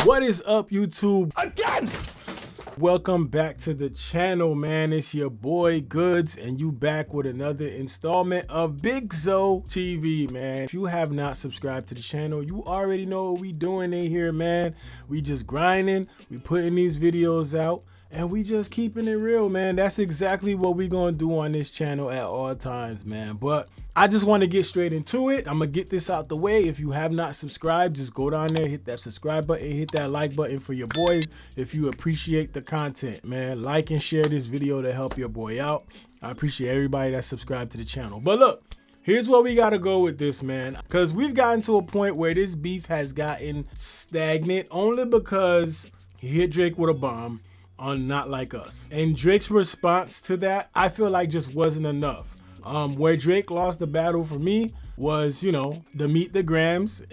What is up, YouTube? Again! Welcome back to the channel, man. It's your boy Goods, and you back with another installment of BigZoeTV, man. If you have not subscribed to the channel, you already know what we doing in here, man. We just grinding, we putting these videos out, and we just keeping it real, man. That's exactly what we gonna do on this channel at all times, man. But I just want to get straight into it. I'm gonna get this out the way. If you have not subscribed, just go down there, hit that subscribe button, hit that like button for your boy. If you appreciate the content, man, like and share this video to help your boy out. I appreciate everybody that's subscribed to the channel. But look, here's where we gotta go with this, man, because we've gotten to a point where this beef has gotten stagnant only because he hit Drake with a bomb on Not Like Us, and Drake's response to that, I feel like, just wasn't enough. Where Drake lost the battle for me was, you know, the Meet the Grams.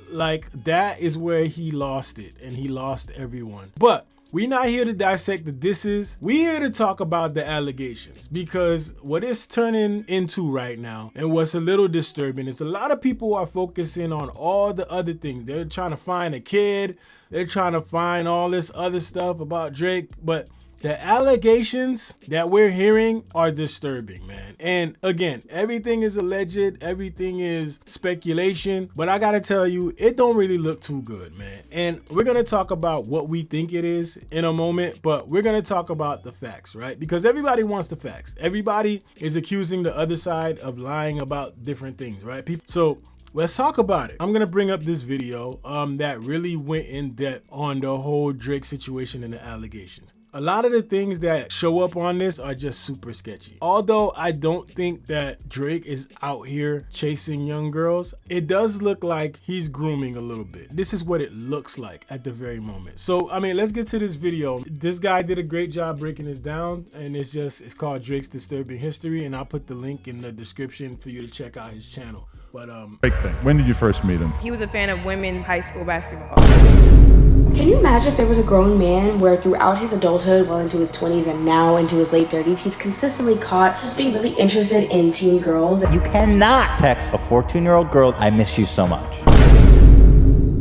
Like, that is where he lost it, and he lost everyone. But we're not here to dissect the disses. We're here to talk about the allegations, because what it's turning into right now, and what's a little disturbing, is a lot of people are focusing on all the other things. They're trying to find a kid. They're trying to find all this other stuff about Drake, but the allegations that we're hearing are disturbing, man. And again, everything is alleged, everything is speculation, but I gotta tell you, it don't really look too good, man. And we're gonna talk about what we think it is in a moment, but we're gonna talk about the facts, right? Because everybody wants the facts. Everybody is accusing the other side of lying about different things, right? So let's talk about it. I'm gonna bring up this video that really went in depth on the whole Drake situation and the allegations. A lot of the things that show up on this are just super sketchy. Although I don't think that Drake is out here chasing young girls, it does look like he's grooming a little bit. This is what it looks like at the very moment. So, I mean, let's get to this video. This guy did a great job breaking this down, and it's called Drake's Disturbing History, and I'll put the link in the description for you to check out his channel. But Drake thing. When did you first meet him? He was a fan of women's high school basketball. Can you imagine if there was a grown man where throughout his adulthood, well into his 20s and now into his late 30s, he's consistently caught just being really interested in teen girls? You cannot text a 14-year-old girl, I miss you so much.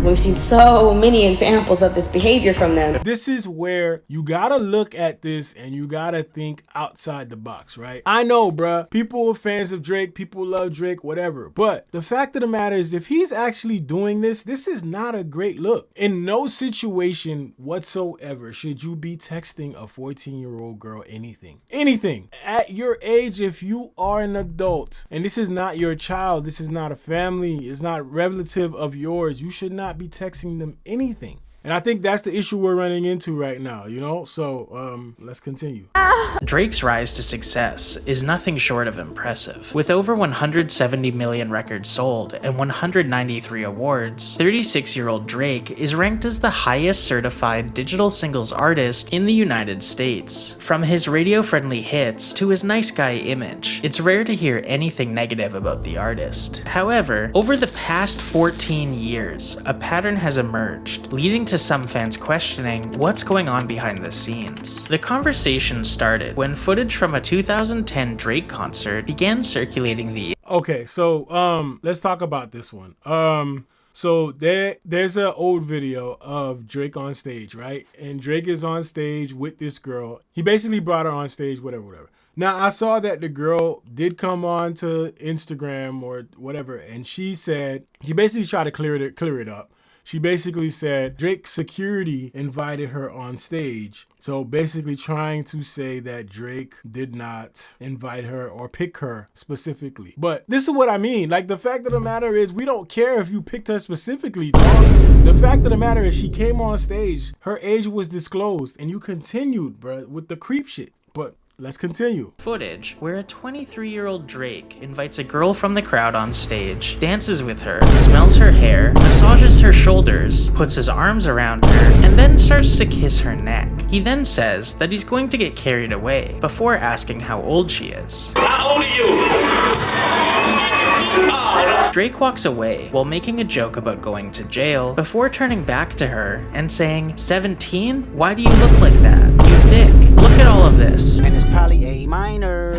We've seen so many examples of this behavior from them. This is where you gotta look at this and you gotta think outside the box, right? I know, bruh, people are fans of Drake, people love Drake, whatever. But the fact of the matter is, if he's actually doing this, this is not a great look. In no situation whatsoever should you be texting a 14-year-old girl anything. Anything. At your age, if you are an adult, and this is not your child, this is not a family, it's not relative of yours, you should not be texting them anything. And I think that's the issue we're running into right now, you know? So, let's continue. Drake's rise to success is nothing short of impressive. With over 170 million records sold and 193 awards, 36-year-old Drake is ranked as the highest certified digital singles artist in the United States. From his radio-friendly hits to his nice guy image, it's rare to hear anything negative about the artist. However, over the past 14 years, a pattern has emerged, leading to some fans questioning what's going on behind the scenes. The conversation started when footage from a 2010 Drake concert began circulating the Okay, so let's talk about this one. So there's an old video of Drake on stage, right? And Drake is on stage with this girl. He basically brought her on stage, whatever. Now, I saw that the girl did come on to Instagram or whatever, and she basically tried to clear it up. She basically said Drake's security invited her on stage. So basically trying to say that Drake did not invite her or pick her specifically. But this is what I mean. Like, the fact of the matter is, we don't care if you picked her specifically, dog. The fact of the matter is, she came on stage, her age was disclosed, and you continued, bro, with the creep shit. But let's continue. Footage where a 23-year-old Drake invites a girl from the crowd on stage, dances with her, smells her hair, massages her shoulders, puts his arms around her, and then starts to kiss her neck. He then says that he's going to get carried away before asking how old she is. How old are you? Drake walks away while making a joke about going to jail before turning back to her and saying, 17? Why do you look like that? You thick. Look at all of this. And it's probably A minor.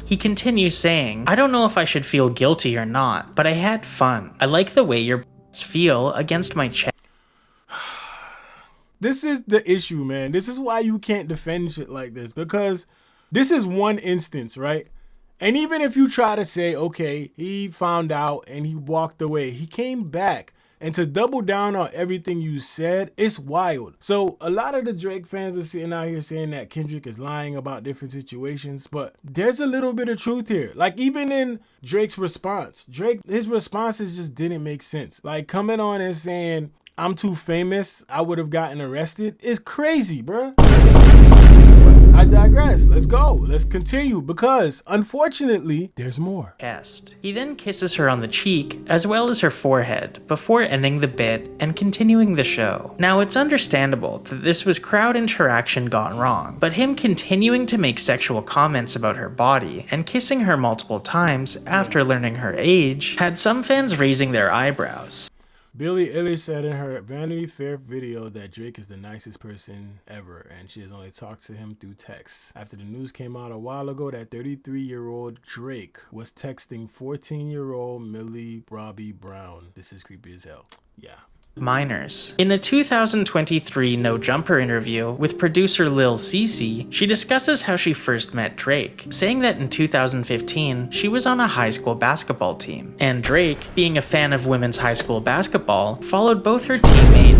He continues saying, "I don't know if I should feel guilty or not, but I had fun. I like the way your feel against my chest." This is the issue, man. This is why you can't defend shit like this, because this is one instance, right? And even if you try to say, okay, he found out and he walked away, he came back. And to double down on everything you said, it's wild. So a lot of the Drake fans are sitting out here saying that Kendrick is lying about different situations, but there's a little bit of truth here. Like even in Drake's response, his responses just didn't make sense. Like coming on and saying, "I'm too famous, I would have gotten arrested," is crazy, bruh. I digress. Let's go. Let's continue because unfortunately, there's more. He then kisses her on the cheek as well as her forehead before ending the bit and continuing the show. Now it's understandable that this was crowd interaction gone wrong, but him continuing to make sexual comments about her body and kissing her multiple times after learning her age had some fans raising their eyebrows. Billie Eilish said in her Vanity Fair video that Drake is the nicest person ever, and she has only talked to him through text. After the news came out a while ago that 33-year-old Drake was texting 14-year-old Millie Bobby Brown. This is creepy as hell. Yeah. Minors. In a 2023 No Jumper interview with producer Lil Cece, she discusses how she first met Drake, saying that in 2015 she was on a high school basketball team, and Drake, being a fan of women's high school basketball, followed both her teammate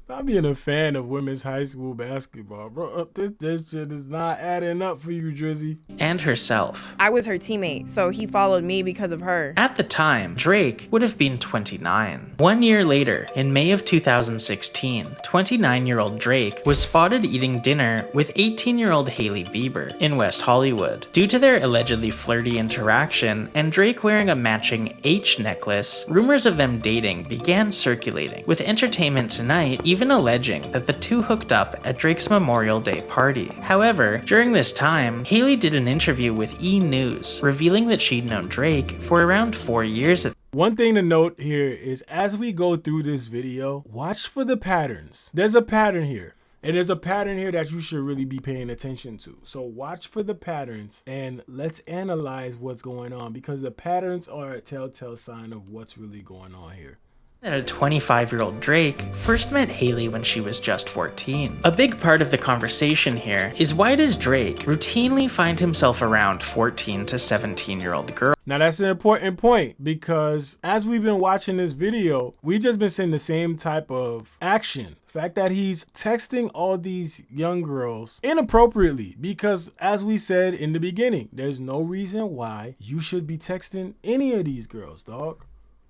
Not being a fan of women's high school basketball, bro. This shit is not adding up for you, Drizzy. And herself. I was her teammate, so he followed me because of her. At the time, Drake would have been 29. 1 year later, in May of 2016, 29-year-old Drake was spotted eating dinner with 18-year-old Hailey Bieber in West Hollywood. Due to their allegedly flirty interaction and Drake wearing a matching H necklace, rumors of them dating began circulating, with Entertainment Tonight even alleging that the two hooked up at Drake's Memorial Day party. However, during this time, Hailey did an interview with E! News, revealing that she'd known Drake for around 4 years. One thing to note here is as we go through this video, watch for the patterns. There's a pattern here. And there's a pattern here that you should really be paying attention to. So watch for the patterns and let's analyze what's going on, because the patterns are a telltale sign of what's really going on here. That a 25-year-old Drake first met Hailey when she was just 14. A big part of the conversation here is why does Drake routinely find himself around 14 to 17-year-old girls? Now that's an important point, because as we've been watching this video, we just been seeing the same type of action. The fact that he's texting all these young girls inappropriately, because as we said in the beginning, there's no reason why you should be texting any of these girls, dog.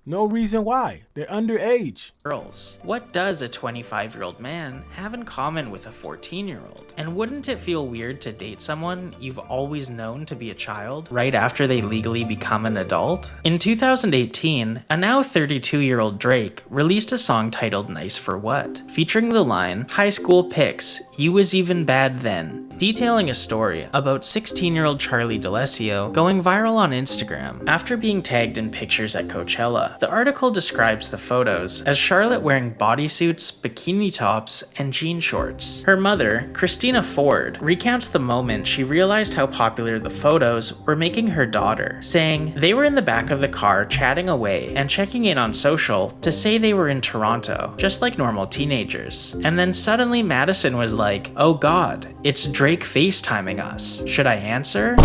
No reason why. They're underage. Girls. What does a 25-year-old man have in common with a 14-year-old? And wouldn't it feel weird to date someone you've always known to be a child right after they legally become an adult? In 2018, a now 32-year-old Drake released a song titled Nice for What, featuring the line, "High school pics, you was even bad then," detailing a story about 16-year-old Charlie D'Alessio going viral on Instagram after being tagged in pictures at Coachella. The article describes the photos as Charlotte wearing bodysuits, bikini tops, and jean shorts. Her mother, Christina Ford, recounts the moment she realized how popular the photos were making her daughter, saying, "They were in the back of the car chatting away and checking in on social to say they were in Toronto, just like normal teenagers. And then suddenly Madison was like, oh god, it's Drake FaceTiming us. Should I answer?"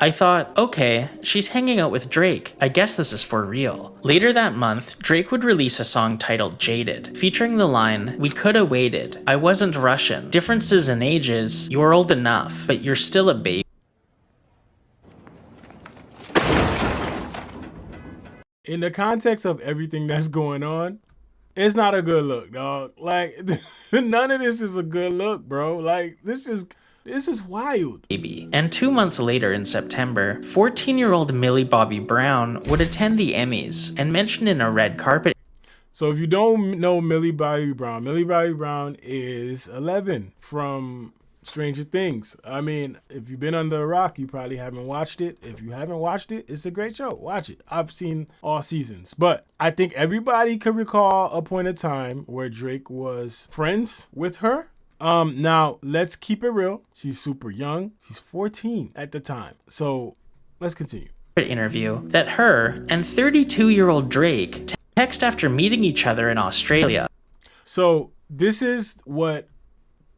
I thought, okay, she's hanging out with Drake. I guess this is for real. Later that month, Drake would release a song titled Jaded, featuring the line, "We coulda waited. I wasn't Russian. Differences in ages. You're old enough, but you're still a baby." In the context of everything that's going on, it's not a good look, dog. Like, none of this is a good look, bro. Like, this is wild. And 2 months later in September, 14-year-old Millie Bobby Brown would attend the Emmys and mentioned in a red carpet. So if you don't know Millie Bobby Brown is 11 from Stranger Things. I mean, if you've been under a rock, you probably haven't watched it. If you haven't watched it, it's a great show. Watch it. I've seen all seasons. But I think everybody could recall a point of time where Drake was friends with her. Now let's keep it real. She's super young. She's 14 at the time. So let's continue. Interview that her and 32-year-old Drake text after meeting each other in Australia. So this is what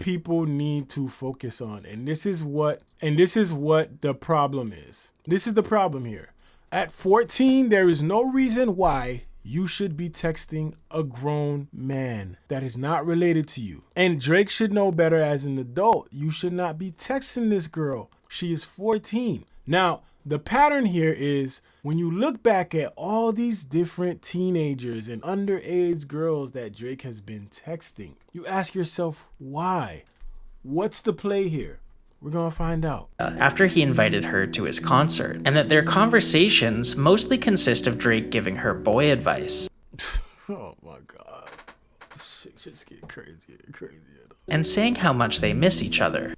people need to focus on, and this is what the problem is. This is the problem here. At 14, there is no reason why you should be texting a grown man that is not related to you. And Drake should know better as an adult. You should not be texting this girl. She is 14. Now, the pattern here is when you look back at all these different teenagers and underage girls that Drake has been texting, you ask yourself, why? What's the play here? We're gonna find out. After he invited her to his concert, and that their conversations mostly consist of Drake giving her boy advice. Oh my God. This shit just get crazier and crazier. And saying how much they miss each other.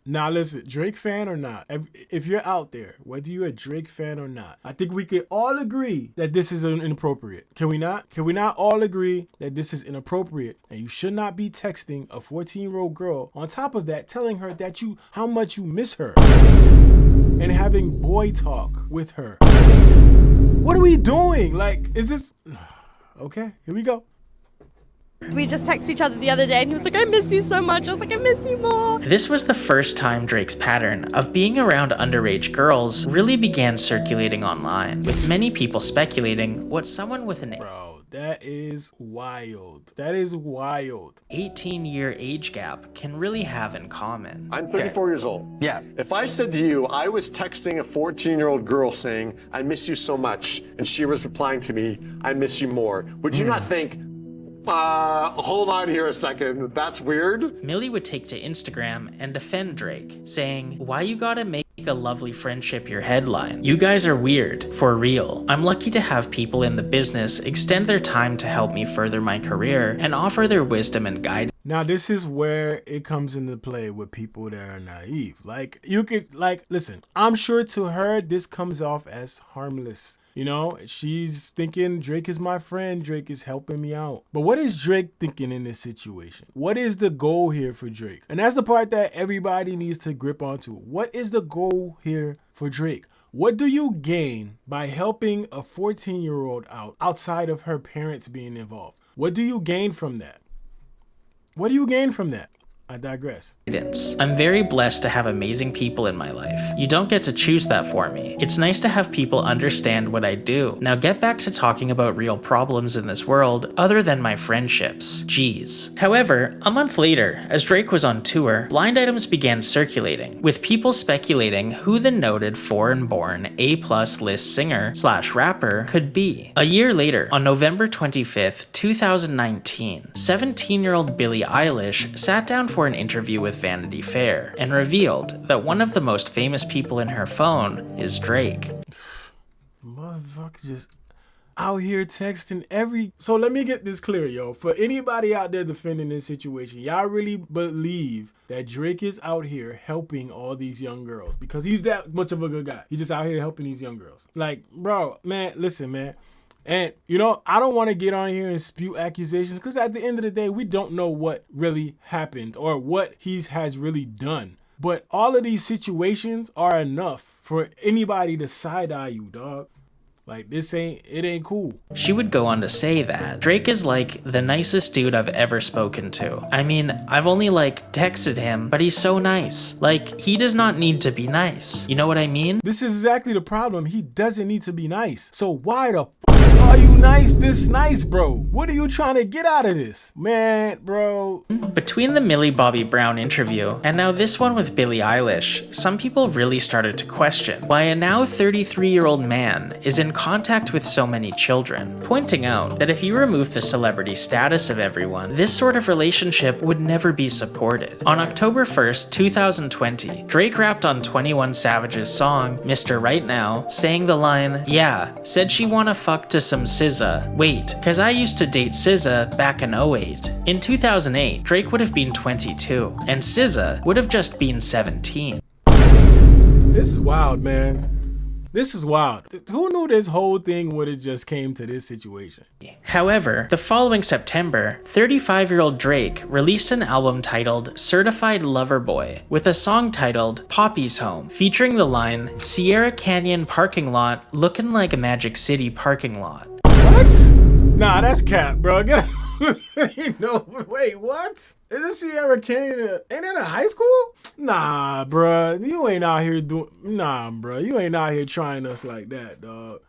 Now listen, Drake fan or not, if you're out there, whether you're a Drake fan or not, I think we can all agree that this is inappropriate. Can we not? Can we not all agree that this is inappropriate and you should not be texting a 14-year-old girl, on top of that telling her that how much you miss her and having boy talk with her? What are we doing? Like, is this okay? Here we go. We just texted each other the other day and he was like, I miss you so much. I was like, I miss you more. This was the first time Drake's pattern of being around underage girls really began circulating online, with many people speculating what someone with an that is wild. That is wild. 18-year age gap can really have in common. I'm 34 years old. Yeah. If I said to you, I was texting a 14-year-old girl saying, I miss you so much, and she was replying to me, I miss you more, would you not think, hold on here a second, that's weird? Millie would take to Instagram and defend Drake, saying, why you gotta make a lovely friendship your headline? You guys are weird, for real. I'm lucky to have people in the business extend their time to help me further my career and offer their wisdom and guidance. Now, this is where it comes into play with people that are naive. Like, you could, like, listen, I'm sure to her, this comes off as harmless. You know, she's thinking Drake is my friend. Drake is helping me out. But what is Drake thinking in this situation? What is the goal here for Drake? And that's the part that everybody needs to grip onto. What is the goal here for Drake? What do you gain by helping a 14-year-old out outside of her parents being involved? What do you gain from that? What do you gain from that? I digress. I'm very blessed to have amazing people in my life. You don't get to choose that for me. It's nice to have people understand what I do. Now get back to talking about real problems in this world other than my friendships. Jeez. However, a month later, as Drake was on tour, blind items began circulating, with people speculating who the noted foreign-born A+ list singer/rapper could be. A year later, on November 25th, 2019, 17-year-old Billie Eilish sat down for an interview with Vanity Fair and revealed that one of the most famous people in her phone is Drake. Motherfucker just out here texting every... So let me get this clear, yo. For anybody out there defending this situation, y'all really believe that Drake is out here helping all these young girls because he's that much of a good guy. He's just out here helping these young girls. Like, bro, man, listen, man. And, you know, I don't want to get on here and spew accusations because at the end of the day, we don't know what really happened or what he has really done. But all of these situations are enough for anybody to side-eye you, dog. Like, it ain't cool. She would go on to say that Drake is like the nicest dude I've ever spoken to. I mean, I've only texted him, but he's so nice. Like, he does not need to be nice. You know what I mean? This is exactly the problem. He doesn't need to be nice. So why the are you this nice, bro? What are you trying to get out of this? Man, bro. Between the Millie Bobby Brown interview and now this one with Billie Eilish, some people really started to question why a now 33-year-old man is in contact with so many children, pointing out that if you remove the celebrity status of everyone, this sort of relationship would never be supported. On October 1st, 2020, Drake rapped on 21 Savage's song, Mr. Right Now, saying the line, yeah, said she wanna fuck to some SZA. Wait, cause I used to date SZA back in 08. In 2008, Drake would have been 22, and SZA would have just been 17. This is wild, man. This is wild. Who knew this whole thing would have just came to this situation? However, the following September, 35-year-old Drake released an album titled Certified Lover Boy with a song titled Poppy's Home, featuring the line, Sierra Canyon parking lot looking like a Magic City parking lot. What? Nah, that's cap, bro. Get no, wait, what? Is this Sierra Canyon? Ain't that a high school? Nah, bro. You ain't out here doing. Nah, bro. You ain't out here trying us like that, dog.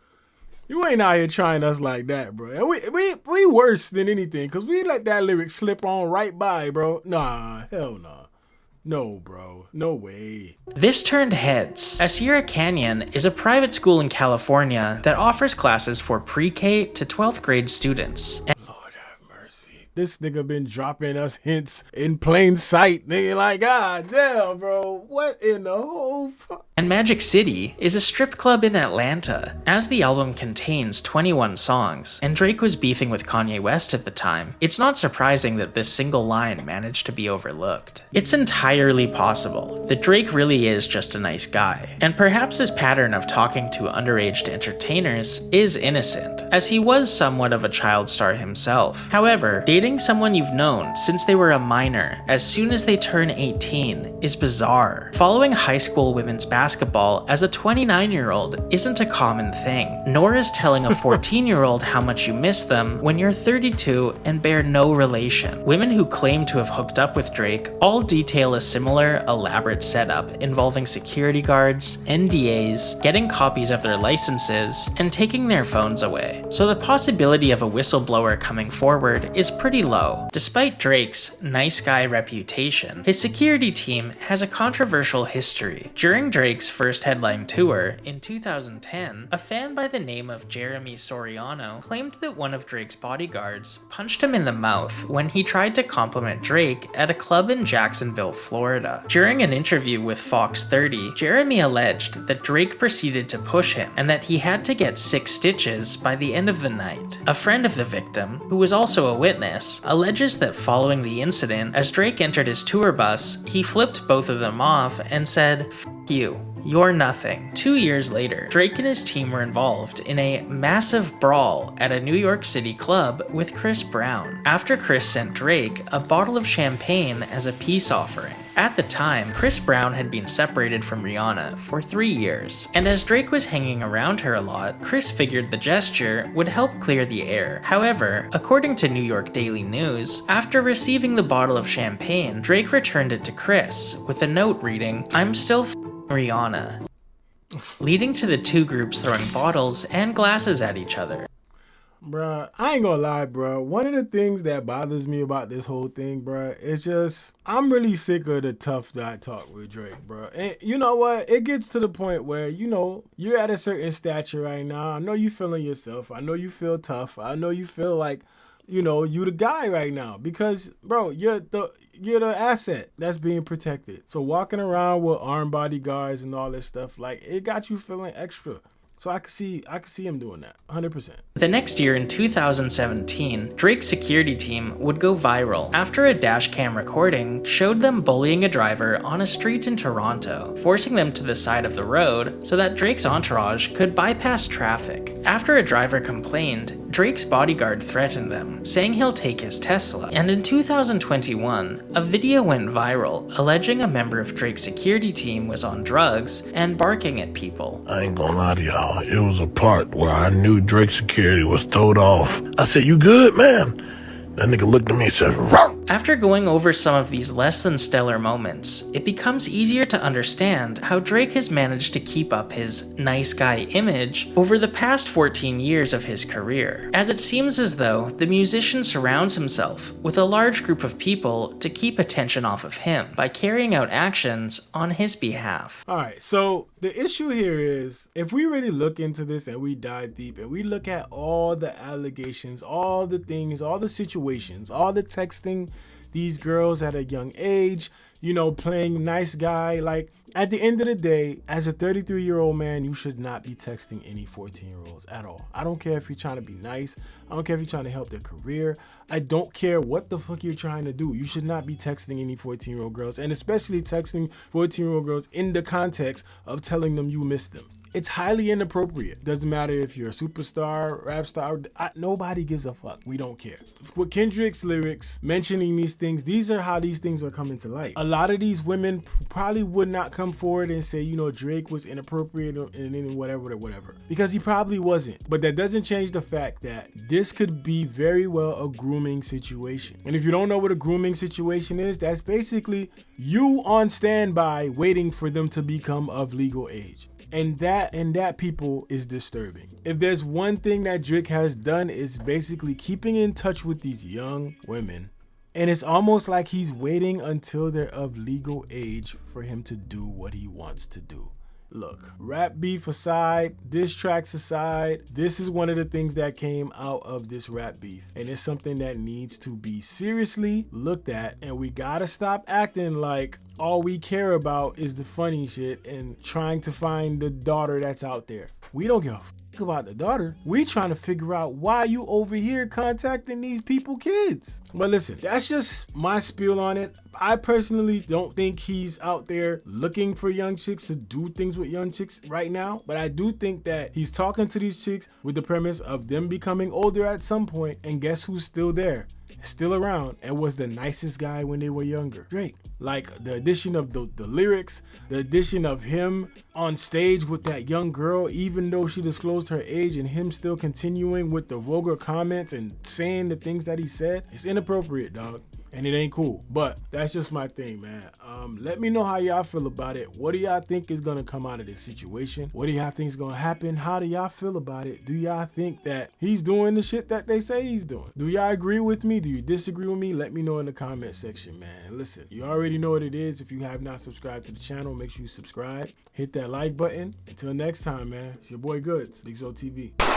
You ain't out here trying us like that, bro. And we worse than anything, cause we let that lyric slip on right by, bro. Nah, hell nah. No, bro. No way. This turned heads, as Sierra Canyon is a private school in California that offers classes for pre-K to 12th grade students. Lord have mercy. This nigga been dropping us hints in plain sight. Nigga, like, God damn, bro. What in the whole fuck? And Magic City is a strip club in Atlanta. As the album contains 21 songs, and Drake was beefing with Kanye West at the time, it's not surprising that this single line managed to be overlooked. It's entirely possible that Drake really is just a nice guy, and perhaps his pattern of talking to underage entertainers is innocent, as he was somewhat of a child star himself. However, dating someone you've known since they were a minor as soon as they turn 18 is bizarre. Following high school women's basketball as a 29-year-old isn't a common thing, nor is telling a 14-year-old how much you miss them when you're 32 and bear no relation. Women who claim to have hooked up with Drake all detail a similar, elaborate setup involving security guards, NDAs, getting copies of their licenses, and taking their phones away. So the possibility of a whistleblower coming forward is pretty low. Despite Drake's nice guy reputation, his security team has a controversial history. During Drake's first headline tour in 2010, a fan by the name of Jeremy Soriano claimed that one of Drake's bodyguards punched him in the mouth when he tried to compliment Drake at a club in Jacksonville, Florida. During an interview with Fox 30, Jeremy alleged that Drake proceeded to push him and that he had to get 6 stitches by the end of the night. A friend of the victim, who was also a witness, alleges that following the incident, as Drake entered his tour bus, he flipped both of them off and said, "F you. You're nothing." 2 years later, Drake and his team were involved in a massive brawl at a New York City club with Chris Brown, after Chris sent Drake a bottle of champagne as a peace offering. At the time, Chris Brown had been separated from Rihanna for 3 years, and as Drake was hanging around her a lot, Chris figured the gesture would help clear the air. However, according to New York Daily News, after receiving the bottle of champagne, Drake returned it to Chris with a note reading, "I'm still Rihanna," leading to the two groups throwing bottles and glasses at each other. Bruh, I ain't gonna lie, bruh. One of the things that bothers me about this whole thing, bruh, is just, I'm really sick of the tough guy talk with Drake, bruh. And you know what? It gets to the point where, you know, you're at a certain stature right now. I know you feeling yourself. I know you feel tough. I know you feel like, you know, you the guy right now. Because, bro, you're the asset that's being protected. So walking around with armed bodyguards and all this stuff, like, it got you feeling extra. So I could see him doing that, 100%. The next year in 2017, Drake's security team would go viral after a dashcam recording showed them bullying a driver on a street in Toronto, forcing them to the side of the road so that Drake's entourage could bypass traffic. After a driver complained, Drake's bodyguard threatened them, saying he'll take his Tesla. And in 2021, a video went viral alleging a member of Drake's security team was on drugs and barking at people. I ain't gonna lie to y'all, it was a part where I knew Drake's security was throwed off. I said, "You good, man?" That nigga looked at me and said, "Row." After going over some of these less than stellar moments, it becomes easier to understand how Drake has managed to keep up his nice guy image over the past 14 years of his career, as it seems as though the musician surrounds himself with a large group of people to keep attention off of him by carrying out actions on his behalf. All right, so the issue here is, if we really look into this and we dive deep and we look at all the allegations, all the things, all the situations, all the texting these girls at a young age, you know, playing nice guy, like, at the end of the day, as a 33-year-old man, you should not be texting any 14-year-olds at all. I don't care if you're trying to be nice. I don't care if you're trying to help their career. I don't care what the fuck you're trying to do. You should not be texting any 14-year-old girls, and especially texting 14-year-old girls in the context of telling them you miss them. It's highly inappropriate. Doesn't matter if you're a superstar, rap star, nobody gives a fuck. We don't care. With Kendrick's lyrics mentioning these things, these are how these things are coming to light. A lot of these women probably would not come forward and say, you know, Drake was inappropriate and then whatever, because he probably wasn't. But that doesn't change the fact that this could be very well a grooming situation. And if you don't know what a grooming situation is, that's basically you on standby waiting for them to become of legal age. And that people is disturbing. If there's one thing that Drake has done is basically keeping in touch with these young women. And it's almost like he's waiting until they're of legal age for him to do what he wants to do. Look, rap beef aside, diss tracks aside, this is one of the things that came out of this rap beef. And it's something that needs to be seriously looked at. And we gotta stop acting like all we care about is the funny shit and trying to find the daughter that's out there. We don't give a fuck about the daughter. We trying to figure out why you over here contacting these people kids. But listen, that's just my spiel on it. I personally don't think he's out there looking for young chicks to do things with young chicks right now. But I do think that he's talking to these chicks with the premise of them becoming older at some point. And guess who's still there? Still around and was the nicest guy when they were younger. Drake. Like the addition of the lyrics, the addition of him on stage with that young girl, even though she disclosed her age, and him still continuing with the vulgar comments and saying the things that he said. It's inappropriate, dog. And it ain't cool. But that's just my thing, man. Let me know how y'all feel about it. What do y'all think is gonna come out of this situation? What do y'all think is gonna happen? How do y'all feel about it? Do y'all think that he's doing the shit that they say he's doing? Do y'all agree with me? Do you disagree with me? Let me know in the comment section, man. Listen, you already know what it is. If you have not subscribed to the channel, make sure you subscribe. Hit that like button. Until next time, man. It's your boy Goods, BigZoeTV.